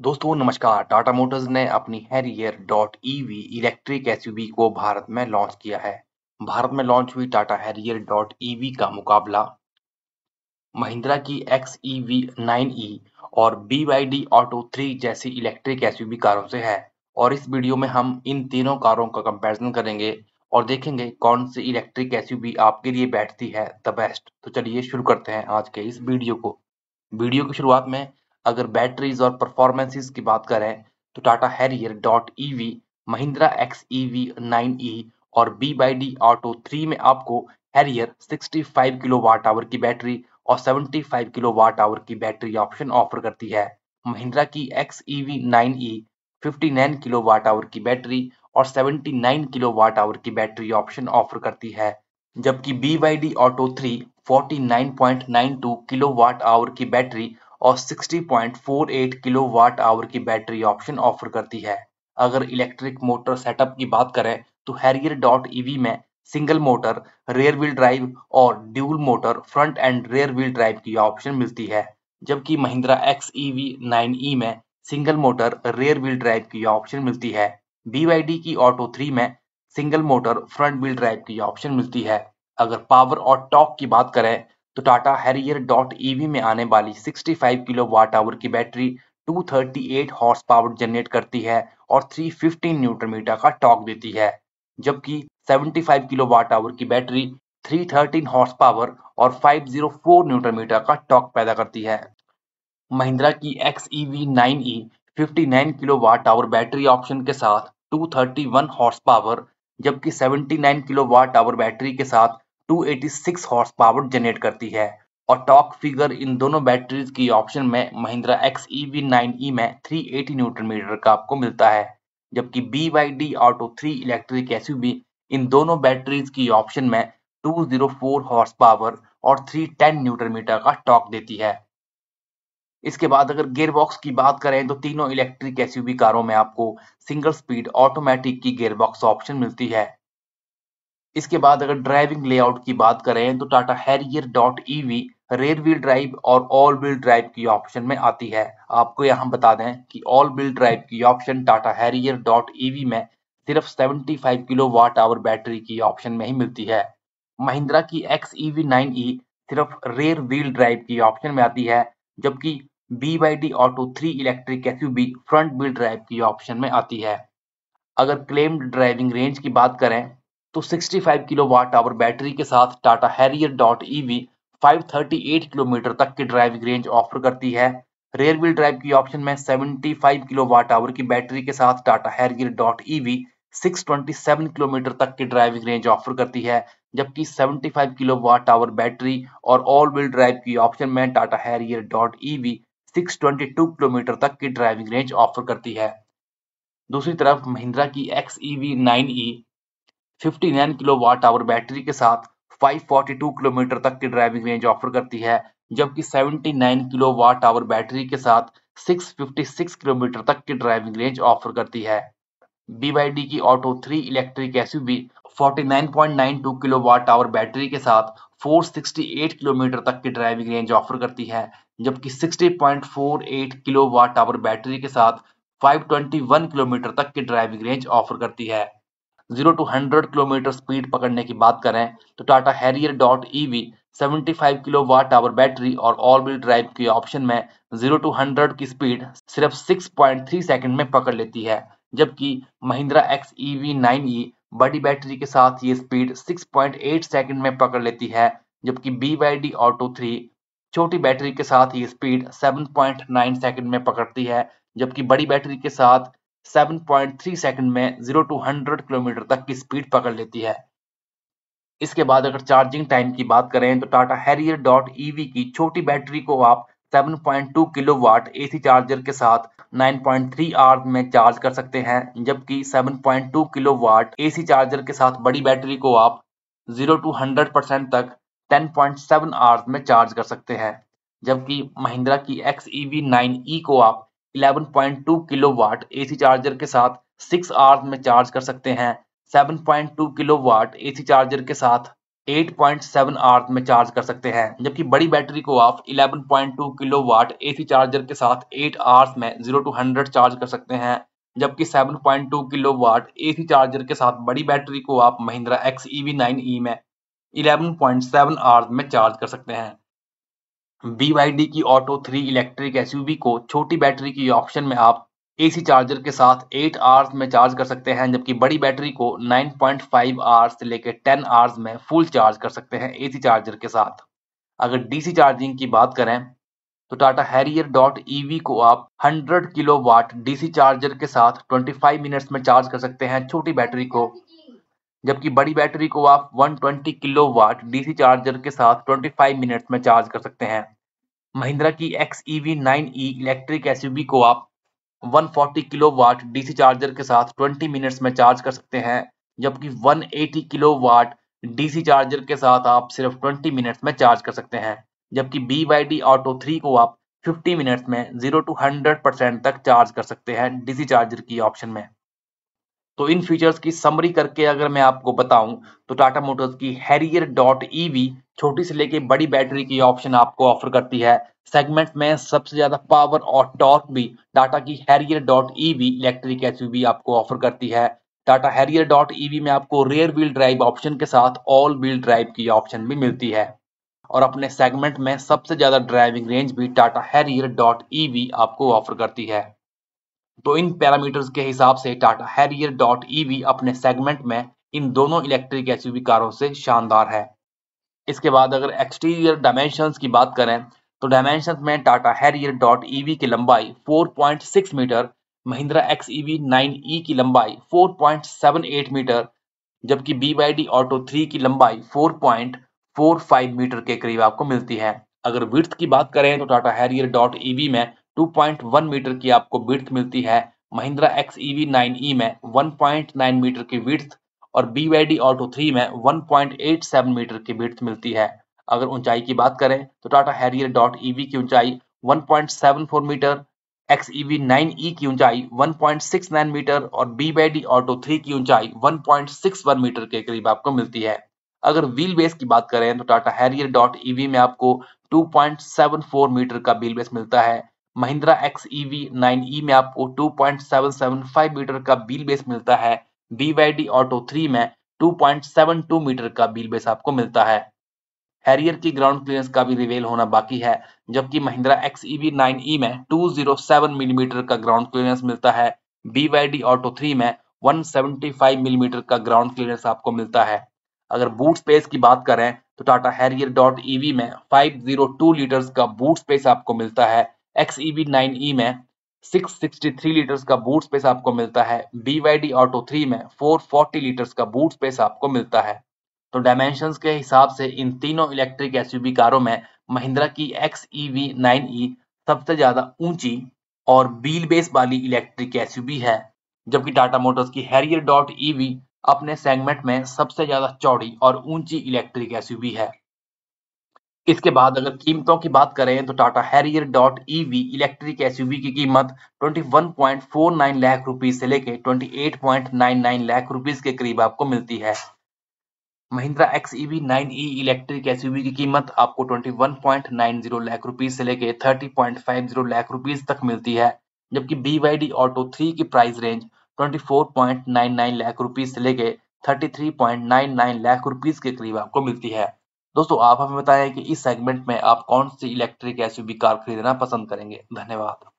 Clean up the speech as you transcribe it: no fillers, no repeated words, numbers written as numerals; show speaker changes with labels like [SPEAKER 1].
[SPEAKER 1] दोस्तों नमस्कार। टाटा मोटर्स ने अपनी Harrier dot EV electric SUV को भारत में लॉन्च किया है। भारत में लॉन्च हुई टाटा हैरियर डॉट ईवी का मुकाबला महिंद्रा की एक्स ईवी 9E और BYD ऑटो 3 जैसी इलेक्ट्रिक एसयूवी कारों से है। और इस वीडियो में हम इन तीनों कारों का कंपैरिजन करेंगे और देखेंगे कौन सी इलेक्ट्रिक एसयूवी आपके लिए बैठती है द बेस्ट। तो चलिए शुरू करते हैं आज के इस वीडियो को। वीडियो की शुरुआत में अगर बैटरीज और परफॉर्मेंसेस की बात करें तो Tata Harrier dot EV, Mahindra X EV 9E और BYD ऑटो 3 में आपको हैरियर 65 किलोवाट आवर की बैटरी और 75 किलोवाट आवर की बैटरी ऑप्शन ऑफर करती है। महिंद्रा की x EV 9E 59 kilowatt hour की बैटरी और 79 किलोवाट आवर की बैटरी ऑप्शन ऑफर करती है, जबकि BYD ऑटो 3 49.92 किलोवाट आवर की बैटरी और 60.48 किलोवाट आवर की बैटरी ऑप्शन ऑफर करती है। अगर इलेक्ट्रिक मोटर सेटअप की बात करें तो हैरियर डॉट ईवी में single motor rear wheel drive और dual motor front and rear wheel drive की ऑप्शन मिलती है, जबकि महिंद्रा एक्स ईवी 9E में single motor rear wheel drive की ऑप्शन मिलती है। BYD की ऑटो 3 में single motor front wheel drive की ऑप्शन मिलती है। अगर पावर और टॉर्क की बात करें तो टाटा हैरियर डॉट ईवी में आने वाली 65 किलोवाट आवर की बैटरी 238 हॉर्स पावर जनरेट करती है और 315 न्यूटन मीटर का टॉर्क देती है, जबकि 75 किलोवाट आवर की बैटरी 313 हॉर्स पावर और 504 न्यूटन मीटर का टॉर्क पैदा करती है। महिंद्रा की x EV 9E 59 kilowatt hour battery option के साथ 231 हॉर्स पावर, जबकि 79 किलोवाट आवर बैटरी के साथ 286 हॉर्स पावर जनरेट करती है। और टॉर्क फिगर इन दोनों बैटरीज की ऑप्शन में महिंद्रा एक्स ईवी 9E में 380 न्यूटन मीटर का आपको मिलता है, जबकि BYD ऑटो 3 इलेक्ट्रिक एसयूवी इन दोनों बैटरीज की ऑप्शन में 204 हॉर्स पावर और 310 न्यूटन मीटर का टॉर्क देती है। इसके बाद अगर गियरबॉक्स की बात करें तो तीनों इलेक्ट्रिक एसयूवी कारों में आपको सिंगल स्पीड ऑटोमेटिक की गियरबॉक्स ऑप्शन मिलती है। इसके बाद अगर ड्राइविंग लेआउट की बात करें तो Tata Harrier dot EV rare wheel drive और ऑल व्हील ड्राइव की ऑप्शन में आती है। आपको यहाँ बता दें कि ऑल व्हील ड्राइव की option Tata Harrier dot EV में सिर्फ 75 किलोवाट आवर बैटरी की ऑप्शन में ही मिलती है। महिंद्रा की एक्स ईवी 9E सिर्फ रेयर व्हील ड्राइव की ऑप्शन में आती है, जबकि BYD auto 3 electric SUV front wheel drive की ऑप्शन में आती है। अगर क्लेम्ड ड्राइविंग रेंज की बात करें तो 65 किलोवाट आवर बैटरी के साथ Tata Harrier dot EV 538 kilometre तक की ड्राइविंग रेंज ऑफर करती है। रेयर व्हील ड्राइव की ऑप्शन में 75 किलोवाट आवर की बैटरी के साथ Tata Harrier dot EV 627 kilometre तक की ड्राइविंग रेंज ऑफर करती है, जबकि 75 किलोवाट आवर बैटरी और ऑल व्हील ड्राइव की ऑप्शन में Tata Harrier dot EV 622 kilometre तक की ड्राइविंग रेंज ऑफर करती है। दूसरी तरफ महिंद्रा की x EV 9E 59 kilowatt hour battery के साथ 542 किलोमीटर तक की ड्राइविंग रेंज ऑफर करती है, जबकि 79 किलोवाट आवर बैटरी के साथ 656 किलोमीटर तक की ड्राइविंग रेंज ऑफर करती है। BYD की Atto 3 electric SUV 49.92 kilowatt hour battery के साथ 468 किलोमीटर तक की ड्राइविंग रेंज ऑफर करती है, जबकि 60.48 किलोवाट आवर बैटरी के साथ 521 किलोमीटर तक की ड्राइविंग रेंज ऑफर करती है। 0 to 100 किलोमीटर स्पीड पकड़ने की बात करें तो Tata Harrier dot EV 75 kilowatt hour battery और ऑल व्हील ड्राइव के ऑप्शन में 0 to 100 की स्पीड सिर्फ 6.3 सेकंड में पकड़ लेती है, जबकि महिंद्रा एक्स ईवी 9E बड़ी बैटरी के साथ ये स्पीड 6.8 सेकंड में पकड़ लेती है, जबकि BYD ऑटो 3 छोटी बैटरी के साथ ये स्पीड 7.9 सेकंड में पकड़ती है, जबकि बड़ी बैटरी के साथ 7.3 सेकंड में 0 to 100 किलोमीटर तक की स्पीड पकड़ लेती है। इसके बाद अगर चार्जिंग टाइम की बात करें तो टाटा हैरियर डॉट ईवी की छोटी बैटरी को आप 7.2 किलोवाट एसी चार्जर के साथ 9.3 आवर्स में चार्ज कर सकते हैं, जबकि 7.2 किलोवाट एसी चार्जर के साथ बड़ी बैटरी को आप 0 to 100% तक 10.7 आवर्स में चार्ज कर सकते हैं। जबकि महिंद्रा की एक्स ईवी 9E को आप 11.2 किलोवाट एसी चार्जर के साथ 6 आवर्स में चार्ज कर सकते हैं। 7.2 किलोवाट एसी चार्जर के साथ 8.7 आवर्स में चार्ज कर सकते हैं, जबकि बड़ी बैटरी को आप 11.2 किलोवाट एसी चार्जर के साथ 8 आवर्स में 0 to 100 चार्ज कर सकते हैं, जबकि 7.2 किलोवाट एसी चार्जर के साथ बड़ी बैटरी को आप महिंद्रा XEV9e में 11.7 आवर्स में चार्ज कर सकते हैं। BYD की ऑटो 3 इलेक्ट्रिक एसयूवी को छोटी बैटरी की ऑप्शन में आप एसी चार्जर के साथ 8 आवर्स में चार्ज कर सकते हैं, जबकि बड़ी बैटरी को 9.5 आवर्स से लेकर 10 आवर्स में फुल चार्ज कर सकते हैं एसी चार्जर के साथ। अगर डीसी चार्जिंग की बात करें तो टाटा हैरियर डॉट ईवी को आप 100 किलोवाट डीसी चार्जर के साथ 25 मिनट्स में चार्ज कर सकते हैं छोटी बैटरी को, जबकि बड़ी बैटरी को आप 120 किलोवाट डीसी चार्जर के साथ 25 मिनट्स में चार्ज कर सकते हैं। महिंद्रा की XEV9e इलेक्ट्रिक एसयूवी को आप 140 किलोवाट डीसी चार्जर के साथ 20 मिनट्स में चार्ज कर सकते हैं, जबकि 180 किलोवाट डीसी चार्जर के साथ आप सिर्फ 20 मिनट्स में चार्ज कर सकते हैं, जबकि BYD ऑटो 3 को आप 50 मिनट्स में 0 to 100% तक चार्ज कर सकते हैं डीसी चार्जर की ऑप्शन में। तो इन फीचर्स की समरी करके अगर मैं आपको बताऊं तो टाटा मोटर्स की हैरियर डॉट ईवी छोटी से लेके बड़ी बैटरी की ऑप्शन आपको ऑफर करती है। सेगमेंट में सबसे ज्यादा पावर और टॉर्क भी टाटा की Harrier dot EV electric SUV आपको ऑफर करती है। टाटा हैरियर डॉट ईवी में आपको रेयर व्हील ड्राइव ऑप्शन के साथ ऑल व्हील ड्राइव की ऑप्शन भी मिलती है, और अपने सेगमेंट में सबसे ज्यादा ड्राइविंग रेंज भी टाटा हैरियर डॉट ईवी आपको ऑफर करती है। तो इन पैरामीटर्स के हिसाब से टाटा हैरियर डॉट ईवी अपने सेगमेंट में इन दोनों इलेक्ट्रिक एसयूवी कारों से शानदार है। इसके बाद अगर एक्सटीरियर डायमेंशंस की बात करें तो डायमेंशंस में टाटा हैरियर डॉट ईवी की लंबाई 4.6 मीटर, महिंद्रा XEV9e की लंबाई 4.78 मीटर, जबकि BYD ऑटो 3 की लंबाई 4.45 मीटर के करीब आपको मिलती है। अगर विड्थ की बात करें तो टाटा हैरियर डॉट ईवी में 2.1 मीटर की आपको विड्थ मिलती है, महिंद्रा XEV9e में 1.9 मीटर की विड्थ और BYD ऑटो 3 में 1.87 मीटर की विड्थ मिलती है। अगर ऊंचाई की बात करें तो टाटा हैरियर डॉट ईवी की ऊंचाई 1.74 मीटर, XEV9e की ऊंचाई 1.69 मीटर और BYD ऑटो 3 की ऊंचाई 1.61 मीटर के करीब आपको मिलती है। अगर व्हील बेस की बात करें तो टाटा हैरियर डॉट ईवी में आपको 2.74 मीटर का व्हील बेस मिलता है, महिंद्रा XEV9e में आपको 2.775 मीटर का व्हील बेस मिलता है, BYD ऑटो 3 में 2.72 मीटर का व्हील बेस आपको मिलता है। हैरियर की ग्राउंड क्लियरेंस का भी रिवील होना बाकी है, जबकि महिंद्रा XEV9e में 207 मिलीमीटर का ग्राउंड क्लियरेंस मिलता है, BYD ऑटो 3 में 175 मिलीमीटर का ग्राउंड क्लियरेंस आपको मिलता है। अगर बूट स्पेस की बात करें तो टाटा हैरियर डॉट ईवी में 502 लीटर्स का बूट स्पेस आपको मिलता है, XEV9e में 663 लीटर्स का बूट स्पेस आपको मिलता है, BYD ऑटो 3 में 440 लीटर्स का बूट स्पेस आपको मिलता है। तो डायमेंशंस के हिसाब से इन तीनों इलेक्ट्रिक एसयूवी कारों में महिंद्रा की XEV9e सबसे ज्यादा ऊंची और व्हील बेस वाली इलेक्ट्रिक एसयूवी है, जबकि टाटा मोटर्स की हैरियर डॉट ईवी अपने सेगमेंट में सबसे ज्यादा चौड़ी और ऊंची इलेक्ट्रिक एसयूवी है। इसके बाद अगर कीमतों की बात करें तो Tata Harrier dot EV electric SUV की कीमत 21.49 लाख रुपीज से लेके 28.99 लाख रुपीज के करीब आपको मिलती है। महिंद्रा XEV9e इलेक्ट्रिक एसयूवी की कीमत आपको 21.90 लाख रुपीज से लेके 30.50 लाख रुपीज तक मिलती है, जबकि BYD ऑटो 3 की प्राइस रेंज 24.99 लाख रुपीज से लेके 33.99 लाख रुपीज के करीब आपको मिलती है। दोस्तों आप हमें बताएं कि इस सेगमेंट में आप कौन सी इलेक्ट्रिक एसयूवी कार खरीदना पसंद करेंगे। धन्यवाद।